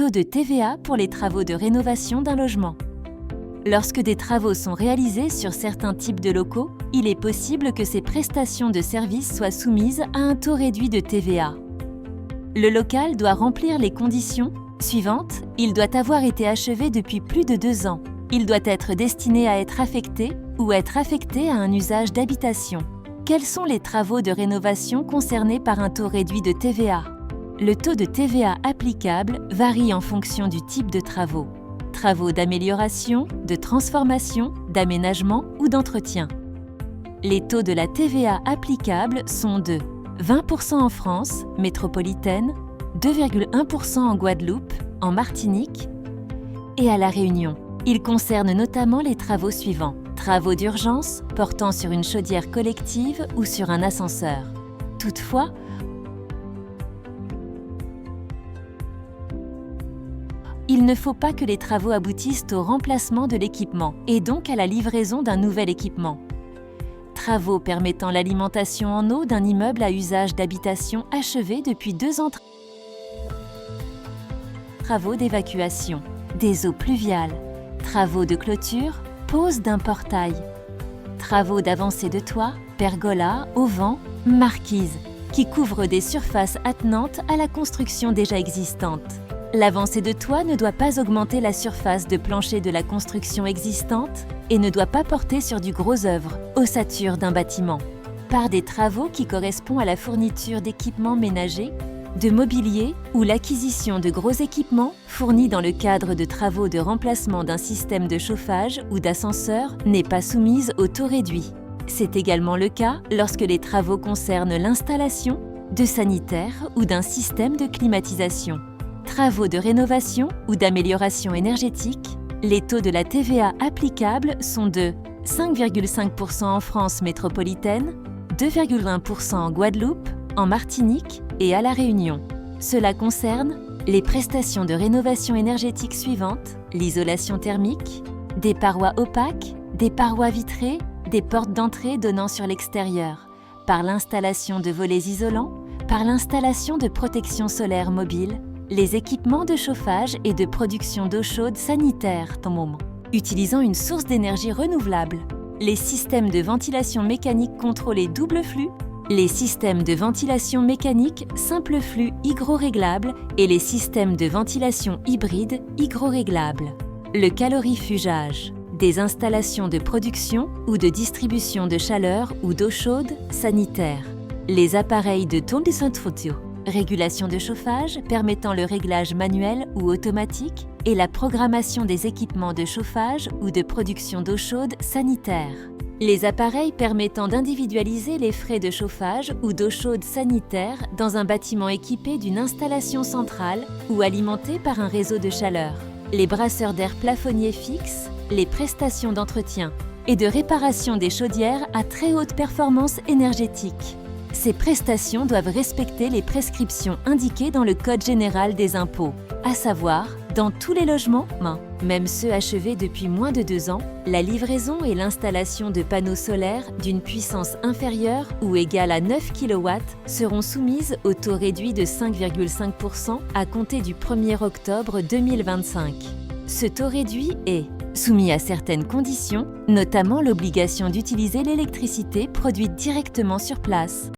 Taux de TVA pour les travaux de rénovation d'un logement. Lorsque des travaux sont réalisés sur certains types de locaux, il est possible que ces prestations de services soient soumises à un taux réduit de TVA. Le local doit remplir les conditions suivantes. Il doit avoir été achevé depuis plus de 2 ans. Il doit être destiné à être affecté ou être affecté à un usage d'habitation. Quels sont les travaux de rénovation concernés par un taux réduit de TVA? Le taux de TVA applicable varie en fonction du type de travaux. Travaux d'amélioration, de transformation, d'aménagement ou d'entretien. Les taux de la TVA applicables sont de 20% en France métropolitaine, 2,1% en Guadeloupe, en Martinique et à La Réunion. Ils concernent notamment les travaux suivants. Travaux d'urgence portant sur une chaudière collective ou sur un ascenseur. Toutefois, il ne faut pas que les travaux aboutissent au remplacement de l'équipement et donc à la livraison d'un nouvel équipement. Travaux permettant l'alimentation en eau d'un immeuble à usage d'habitation achevé depuis 2 ans. Travaux d'évacuation, des eaux pluviales, travaux de clôture, pose d'un portail, travaux d'avancée de toit, pergola, auvent, marquises, qui couvrent des surfaces attenantes à la construction déjà existante. L'avancée de toit ne doit pas augmenter la surface de plancher de la construction existante et ne doit pas porter sur du gros œuvre, ossature d'un bâtiment. Par des travaux qui correspondent à la fourniture d'équipements ménagers, de mobilier ou l'acquisition de gros équipements fournis dans le cadre de travaux de remplacement d'un système de chauffage ou d'ascenseur n'est pas soumise au taux réduit. C'est également le cas lorsque les travaux concernent l'installation de sanitaires ou d'un système de climatisation. Travaux de rénovation ou d'amélioration énergétique, les taux de la TVA applicables sont de 5,5% en France métropolitaine, 2,1% en Guadeloupe, en Martinique et à La Réunion. Cela concerne les prestations de rénovation énergétique suivantes: l'isolation thermique, des parois opaques, des parois vitrées, des portes d'entrée donnant sur l'extérieur, par l'installation de volets isolants, par l'installation de protection solaire mobile, les équipements de chauffage et de production d'eau chaude sanitaire, utilisant une source d'énergie renouvelable, les systèmes de ventilation mécanique contrôlée double flux, les systèmes de ventilation mécanique simple flux hygroréglables et les systèmes de ventilation hybride hygroréglables. Le calorifugage, des installations de production ou de distribution de chaleur ou d'eau chaude sanitaire. Les appareils de tondecentrotio, régulation de chauffage permettant le réglage manuel ou automatique et la programmation des équipements de chauffage ou de production d'eau chaude sanitaire. Les appareils permettant d'individualiser les frais de chauffage ou d'eau chaude sanitaire dans un bâtiment équipé d'une installation centrale ou alimenté par un réseau de chaleur. Les brasseurs d'air plafonniers fixes, les prestations d'entretien et de réparation des chaudières à très haute performance énergétique. Ces prestations doivent respecter les prescriptions indiquées dans le Code général des impôts, à savoir, dans tous les logements, même ceux achevés depuis moins de 2 ans, la livraison et l'installation de panneaux solaires d'une puissance inférieure ou égale à 9 kW seront soumises au taux réduit de 5,5% à compter du 1er octobre 2025. Ce taux réduit est soumis à certaines conditions, notamment l'obligation d'utiliser l'électricité produite directement sur place.